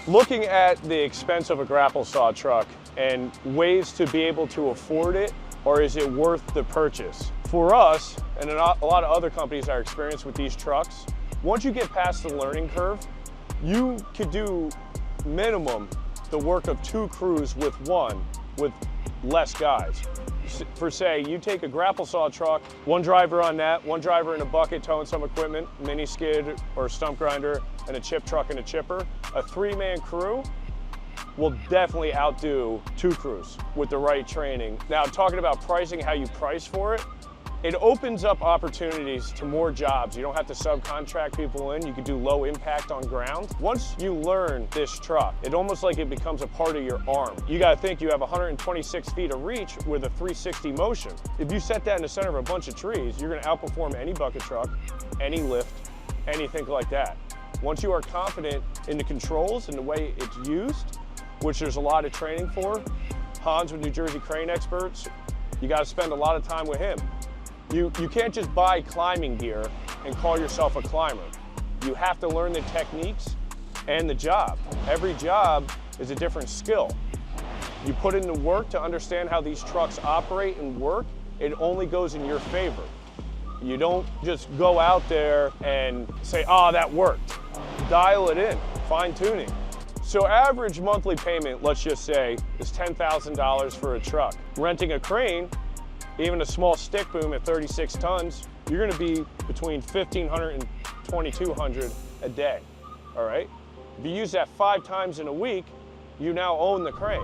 Looking at the expense of a grapple saw truck and ways to be able to afford it, or is it worth the purchase? For us, and a lot of other companies that are experienced with these trucks, once you get past the learning curve, you could do minimum the work of 2 crews with less guys. For say, you take a grapple saw truck, 1 driver on that, 1 driver in a bucket towing some equipment, mini skid or stump grinder, and a chip truck and a chipper. A 3-man crew will definitely outdo 2 crews with the right training. Now, talking about pricing, how you price for it, it opens up opportunities to more jobs. You don't have to subcontract people in. You can do low impact on ground. Once you learn this truck, it almost like it becomes a part of your arm. You gotta think you have 126 feet of reach with a 360 motion. If you set that in the center of a bunch of trees, you're gonna outperform any bucket truck, any lift, anything like that. Once you are confident in the controls and the way it's used, which there's a lot of training for, Hans with New Jersey Crane Experts, you gotta spend a lot of time with him. You can't just buy climbing gear and call yourself a climber. You have to learn the techniques and the job. Every job is a different skill. You put in the work to understand how these trucks operate and work, it only goes in your favor. You don't just go out there and say, oh, that worked. Dial it in, fine tuning. So average monthly payment, let's just say, is $10,000 for a truck. Renting a crane, even a small stick boom at 36 tons, you're gonna be between $1,500 and $2,200 a day, all right? If you use that 5 times in a week, you now own the crane.